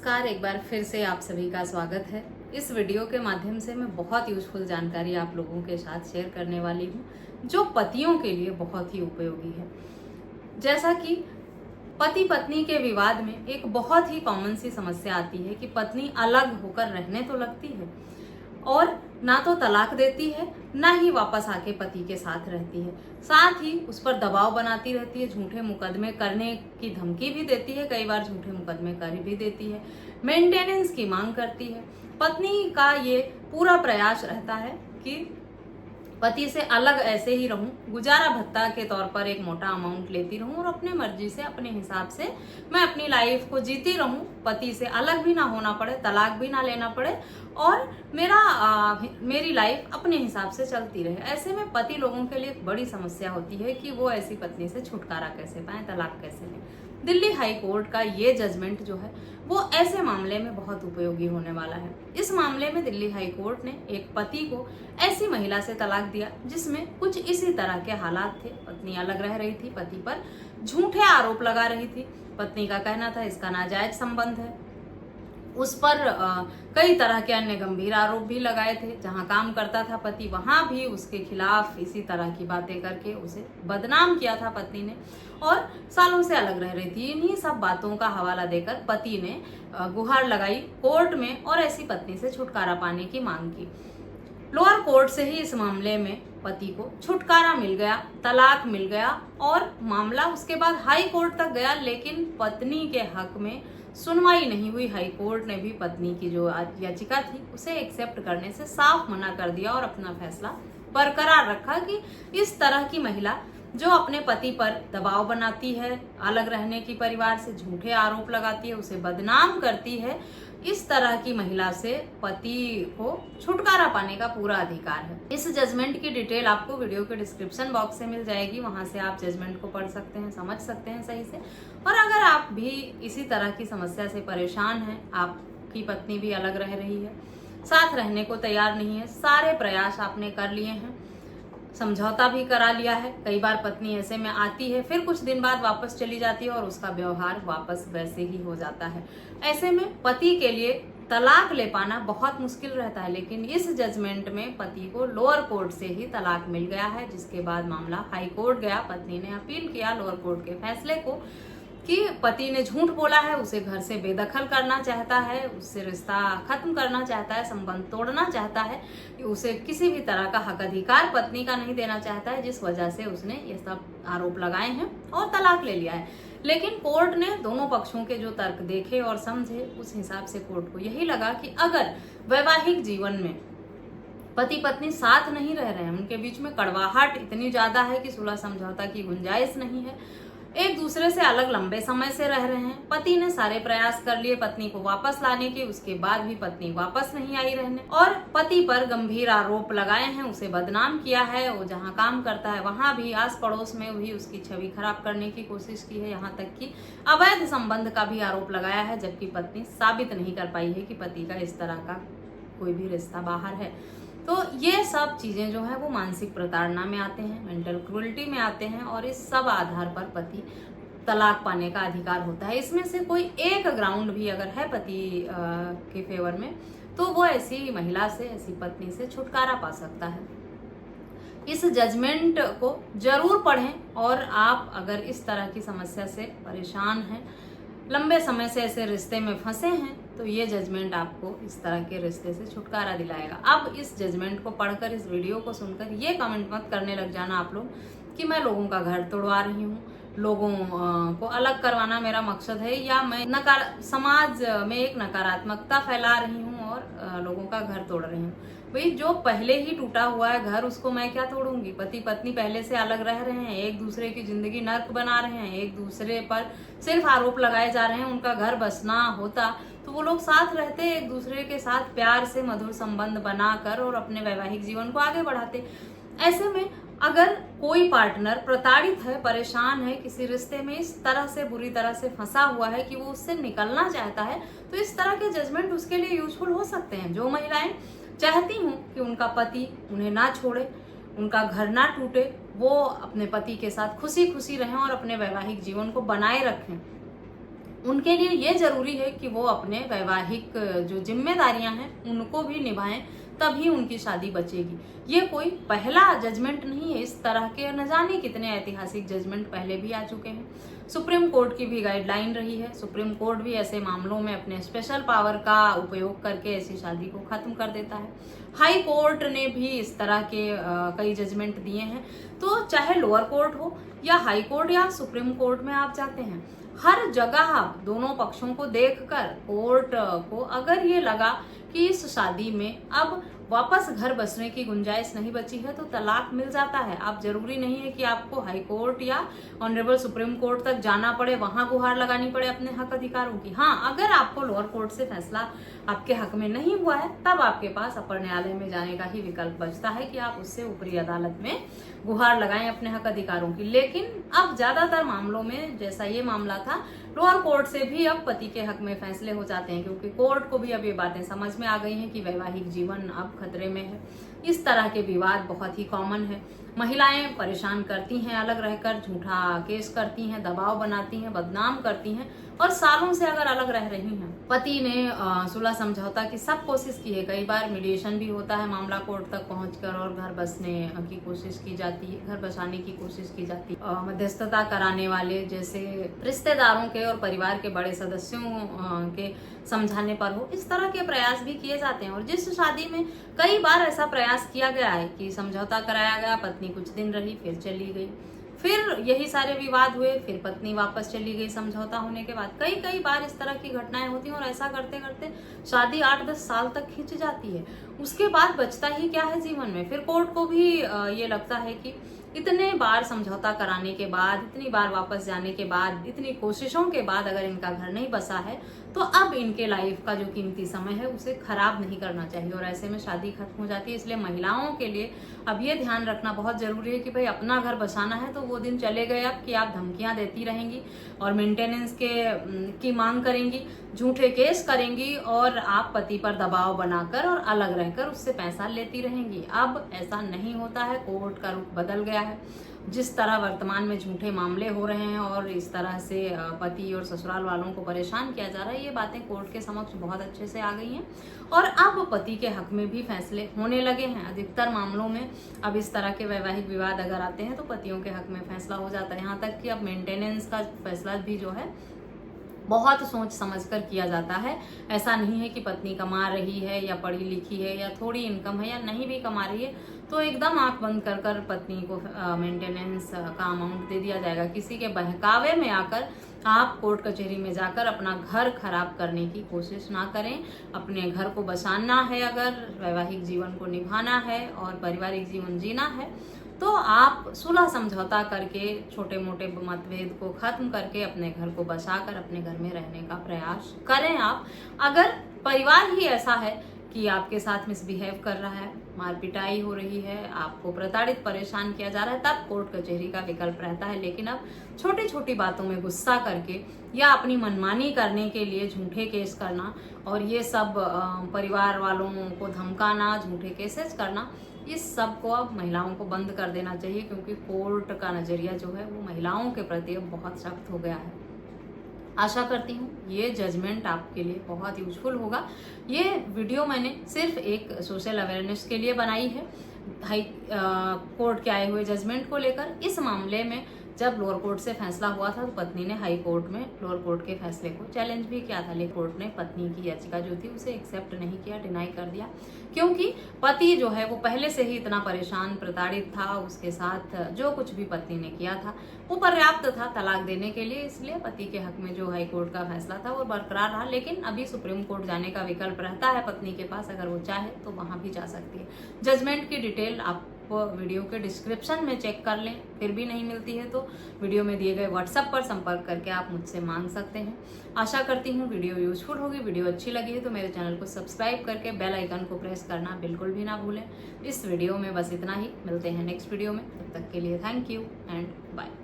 नमस्कार, एक बार फिर से आप सभी का स्वागत है। इस वीडियो के माध्यम से मैं बहुत यूजफुल जानकारी आप लोगों के साथ शेयर करने वाली हूँ, जो पतियों के लिए बहुत ही उपयोगी है। जैसा कि पति पत्नी के विवाद में एक बहुत ही कॉमन सी समस्या आती है कि पत्नी अलग होकर रहने तो लगती है और ना तो तलाक देती है, ना ही वापस आके पति के साथ रहती है। साथ ही उस पर दबाव बनाती रहती है, झूठे मुकदमे करने की धमकी भी देती है, कई बार झूठे मुकदमे कर भी देती है, मेंटेनेंस की मांग करती है। पत्नी का ये पूरा प्रयास रहता है कि पति से अलग ऐसे ही रहूं, गुजारा भत्ता के तौर पर एक मोटा अमाउंट लेती रहूं और अपने मर्जी से, अपने हिसाब से मैं अपनी लाइफ को जीती रहूं, पति से अलग भी ना होना पड़े, तलाक भी ना लेना पड़े और मेरी लाइफ अपने हिसाब से चलती रहे। ऐसे में पति लोगों के लिए एक बड़ी समस्या होती है कि वो ऐसी पत्नी से छुटकारा कैसे पाएं, तलाक कैसे लें। दिल्ली हाई कोर्ट का ये जजमेंट जो है वो ऐसे मामले में बहुत उपयोगी होने वाला है। इस मामले में दिल्ली हाई कोर्ट ने एक पति को ऐसी महिला से तलाक दिया जिसमें कुछ इसी तरह के हालात थे। पत्नी अलग रह रही थी, पति पर झूठे आरोप लगा रही थी। पत्नी का कहना था इसका नाजायज संबंध है। उस पर कई तरह के अन्य गंभीर आरोप भी लगाए थे। जहां काम करता था पति, वहां भी उसके खिलाफ इसी तरह की बातें करके उसे बदनाम किया था पत्नी ने और सालों से अलग रह रही थी। इन्हीं सब बातों का हवाला देकर पति ने गुहार लगाई कोर्ट में और ऐसी पत्नी से छुटकारा पाने की मांग की। लोअर कोर्ट से ही इस मामले में पति को छुटकारा मिल गया, तलाक मिल गया और मामला उसके बाद हाई कोर्ट तक गया, लेकिन पत्नी के हक में सुनवाई नहीं हुई। हाई कोर्ट ने भी पत्नी की जो याचिका थी उसे एक्सेप्ट करने से साफ मना कर दिया और अपना फैसला बरकरार रखा कि इस तरह की महिला जो अपने पति पर दबाव बनाती है, अलग रहने की परिवार से झूठे आरोप लगाती है, उसे बदनाम करती है, इस तरह की महिला से पति को छुटकारा पाने का पूरा अधिकार है। इस जजमेंट की डिटेल आपको वीडियो के डिस्क्रिप्शन बॉक्स से मिल जाएगी, वहां से आप जजमेंट को पढ़ सकते हैं, समझ सकते हैं सही से। और अगर आप भी इसी तरह की समस्या से परेशान हैं, आपकी पत्नी भी अलग रह रही है, साथ रहने को तैयार नहीं है, सारे प्रयास आपने कर लिए हैं, समझौता भी करा लिया है, कई बार पत्नी ऐसे में आती है, फिर कुछ दिन बाद वापस चली जाती है और उसका व्यवहार वापस वैसे ही हो जाता है। ऐसे में पति के लिए तलाक ले पाना बहुत मुश्किल रहता है, लेकिन इस जजमेंट में पति को लोअर कोर्ट से ही तलाक मिल गया है, जिसके बाद मामला हाई कोर्ट गया। पत्नी ने अपील किया लोअर कोर्ट के फैसले को कि पति ने झूठ बोला है, उसे घर से बेदखल करना चाहता है, उससे रिश्ता खत्म करना चाहता है, संबंध तोड़ना चाहता है, उसे किसी भी तरह का हक अधिकार पत्नी का नहीं देना चाहता है, जिस वजह से उसने ये सब आरोप लगाए हैं और तलाक ले लिया है। लेकिन कोर्ट ने दोनों पक्षों के जो तर्क देखे और समझे, उस हिसाब से कोर्ट को यही लगा कि अगर वैवाहिक जीवन में पति पत्नी साथ नहीं रह रहे हैं, उनके बीच में कड़वाहट इतनी ज्यादा है कि सुलह समझौता की गुंजाइश नहीं है, एक दूसरे से अलग लंबे समय से रह रहे हैं, पति ने सारे प्रयास कर लिए पत्नी को वापस लाने के, उसके बाद भी पत्नी वापस नहीं आई रहने और पति पर गंभीर आरोप लगाए हैं, उसे बदनाम किया है, वो जहां काम करता है वहां भी, आस पड़ोस में भी उसकी छवि खराब करने की कोशिश की है, यहाँ तक कि अवैध संबंध का भी आरोप लगाया है, जबकि पत्नी साबित नहीं कर पाई है कि पति का इस तरह का कोई भी रिश्ता बाहर है। तो ये सब चीजें जो है वो मानसिक प्रताड़ना में आते हैं, मेंटल क्रूरल्टी में आते हैं और इस सब आधार पर पति तलाक पाने का अधिकार होता है। इसमें से कोई एक ग्राउंड भी अगर है पति के फेवर में, तो वो ऐसी महिला से, ऐसी पत्नी से छुटकारा पा सकता है। इस जजमेंट को जरूर पढ़ें और आप अगर इस तरह की समस्या से परेशान हैं, लंबे समय से ऐसे रिश्ते में फंसे हैं, तो ये जजमेंट आपको इस तरह के रिश्ते से छुटकारा दिलाएगा। अब इस जजमेंट को पढ़कर, इस वीडियो को सुनकर ये कमेंट मत करने लग जाना आप लोग कि मैं लोगों का घर तोड़वा रही हूँ, लोगों को अलग करवाना मेरा मकसद है, या मैं समाज में एक नकारात्मकता फैला रही हूँ और लोगों का घर तोड़ रही हूँ। भाई, जो पहले ही टूटा हुआ है घर, उसको मैं क्या तोड़ूंगी। पति पत्नी पहले से अलग रह रहे हैं, एक दूसरे की जिंदगी नर्क बना रहे हैं, एक दूसरे पर सिर्फ आरोप लगाए जा रहे हैं, उनका घर बसना होता तो वो लोग साथ रहते, एक दूसरे के साथ प्यार से मधुर संबंध बनाकर और अपने वैवाहिक जीवन को आगे बढ़ाते। ऐसे में अगर कोई पार्टनर प्रताड़ित है, परेशान है, किसी रिश्ते में इस तरह से बुरी तरह से फंसा हुआ है कि वो उससे निकलना चाहता है, तो इस तरह के जजमेंट उसके लिए यूजफुल हो सकते हैं। जो महिलाएं चाहती हूँ कि उनका पति उन्हें ना छोड़े, उनका घर ना टूटे, वो अपने पति के साथ खुशी खुशी रहें और अपने वैवाहिक जीवन को बनाए रखें, उनके लिए ये जरूरी है कि वो अपने वैवाहिक जो जिम्मेदारियां हैं उनको भी निभाएं, तभी उनकी शादी बचेगी। ये कोई पहला जजमेंट नहीं है, इस तरह के न जाने कितने ऐतिहासिक जजमेंट पहले भी आ चुके हैं। सुप्रीम कोर्ट की भी गाइडलाइन रही है। सुप्रीम कोर्ट भी ऐसे मामलों में अपने स्पेशल पावर का उपयोग करके ऐसी शादी को खत्म कर देता है। हाई कोर्ट ने भी इस तरह के कई जजमेंट दिए हैं। तो चाहे लोअर कोर्ट हो या हाई कोर्ट या सुप्रीम कोर्ट में आप जाते हैं, हर जगह दोनों पक्षों को देखकर कोर्ट को अगर ये लगा कि इस शादी में अब वापस घर बसने की गुंजाइश नहीं बची है तो तलाक मिल जाता है। आप जरूरी नहीं है कि आपको हाई कोर्ट या ऑनरेबल सुप्रीम कोर्ट तक जाना पड़े, वहां गुहार लगानी पड़े अपने हक अधिकारों की। हाँ, अगर आपको लोअर कोर्ट से फैसला आपके हक में नहीं हुआ है तब आपके पास अपर न्यायालय में जाने का ही विकल्प बचता है कि आप उससे ऊपरी अदालत में गुहार लगाएं अपने हक अधिकारों की। लेकिन अब ज्यादातर मामलों में, जैसा ये मामला था, लोअर कोर्ट से भी अब पति के हक में फैसले हो जाते हैं, क्योंकि कोर्ट को भी अब ये बातें समझ में आ गई हैं कि वैवाहिक जीवन अब खतरे में है। इस तरह के विवाद बहुत ही कॉमन है। महिलाएं परेशान करती हैं, अलग रहकर झूठा केस करती हैं, दबाव बनाती हैं, बदनाम करती हैं, और सालों से अगर अलग रह रही हैं। पति ने सुलह समझौता की सब कोशिश की है, कई बार मीडिएशन भी होता है, मामला कोर्ट तक पहुंचकर, और घर बसने की कोशिश की जाती है, घर बसाने की कोशिश की जाती है। मध्यस्थता कराने वाले जैसे रिश्तेदारों के और परिवार के बड़े सदस्यों के समझाने पर हो, इस तरह के प्रयास भी किए जाते हैं। और जिस शादी में कई बार ऐसा प्रयास किया गया है कि समझौता कराया गया, पत्नी कुछ दिन रही फिर चली गई, फिर यही सारे विवाद हुए, फिर पत्नी वापस चली गई समझौता होने के बाद। कई बार इस तरह की घटनाएं होती हैं, और ऐसा करते करते शादी 8-10 साल तक खिंच जाती है। उसके बाद बचता ही क्या है जीवन में। फिर कोर्ट को भी ये लगता है कि इतने बार समझौता कराने के बाद, इतनी बार वापस जाने के बाद, इतनी कोशिशों के बाद अगर इनका घर नहीं बसा है तो अब इनके लाइफ का जो कीमती समय है उसे खराब नहीं करना चाहिए, और ऐसे में शादी खत्म हो जाती है। इसलिए महिलाओं के लिए अब ये ध्यान रखना बहुत जरूरी है कि भाई अपना घर बसाना है तो वो दिन चले गए अब कि आप धमकियां देती रहेंगी और मेंटेनेंस की मांग करेंगी, झूठे केस करेंगी, और आप पति पर दबाव बनाकर और अलग रहकर उससे पैसा लेती रहेंगी। अब ऐसा नहीं होता है, कोर्ट का रुख बदल गया है। जिस तरह वर्तमान में झूठे मामले हो रहे हैं और इस तरह से पति और ससुराल वालों को परेशान किया जा रहा है, ये बातें कोर्ट के समक्ष बहुत अच्छे से आ गई हैं, और अब पति के हक में भी फैसले होने लगे हैं। अधिकतर मामलों में अब इस तरह के वैवाहिक विवाद अगर आते हैं तो पतियों के हक में फैसला हो जाता है। यहाँ तक कि अब मेंटेनेंस का फैसला भी जो है बहुत सोच समझकर किया जाता है। ऐसा नहीं है कि पत्नी कमा रही है या पढ़ी लिखी है या थोड़ी इनकम है या नहीं भी कमा रही है तो एकदम आंख बंद कर कर पत्नी को मेंटेनेंस का अमाउंट दे दिया जाएगा। किसी के बहकावे में आकर आप कोर्ट कचहरी में जाकर अपना घर खराब करने की कोशिश ना करें। अपने घर को बसाना है, अगर वैवाहिक जीवन को निभाना है और पारिवारिक जीवन जीना है तो आप सुलह समझौता करके छोटे मोटे मतभेद को खत्म करके अपने घर को बसाकर अपने घर में रहने का प्रयास करें। आप अगर परिवार ही ऐसा है कि आपके साथ मिसबिहेव कर रहा है, मार पिटाई हो रही है, आपको प्रताड़ित परेशान किया जा रहा है, तब कोर्ट कचहरी का विकल्प रहता है। लेकिन अब छोटी छोटी बातों में गुस्सा करके या अपनी मनमानी करने के लिए झूठे केस करना और ये सब परिवार वालों को धमकाना, झूठे केसेस करना, इस सब को अब महिलाओं को बंद कर देना चाहिए, क्योंकि कोर्ट का नजरिया जो है वो महिलाओं के प्रति अब बहुत सख्त हो गया है। आशा करती हूँ ये जजमेंट आपके लिए बहुत यूजफुल होगा। ये वीडियो मैंने सिर्फ एक सोशल अवेयरनेस के लिए बनाई है, हाई कोर्ट के आए हुए जजमेंट को लेकर। इस मामले में जब लोअर कोर्ट से फैसला हुआ था तो पत्नी ने हाई कोर्ट में लोअर कोर्ट के फैसले को चैलेंज भी किया था, लेकिन कोर्ट ने पत्नी की याचिका जो थी उसे एक्सेप्ट नहीं किया, डिनाई कर दिया, क्योंकि पति जो है वो पहले से ही इतना परेशान प्रताड़ित था। उसके साथ जो कुछ भी पत्नी ने किया था वो पर्याप्त था तलाक देने के लिए। इसलिए पति के हक में जो हाई कोर्ट का फैसला था वो बरकरार रहा। लेकिन अभी सुप्रीम कोर्ट जाने का विकल्प रहता है पत्नी के पास, अगर वो चाहे तो वहां भी जा सकती है। जजमेंट की डिटेल आप वीडियो के डिस्क्रिप्शन में चेक कर लें, फिर भी नहीं मिलती है तो वीडियो में दिए गए व्हाट्सएप पर संपर्क करके आप मुझसे मांग सकते हैं। आशा करती हूँ वीडियो यूजफुल होगी। वीडियो अच्छी लगी है तो मेरे चैनल को सब्सक्राइब करके बेल आइकन को प्रेस करना बिल्कुल भी ना भूलें। इस वीडियो में बस इतना ही, मिलते हैं नेक्स्ट वीडियो में, तब तक के लिए थैंक यू एंड बाय।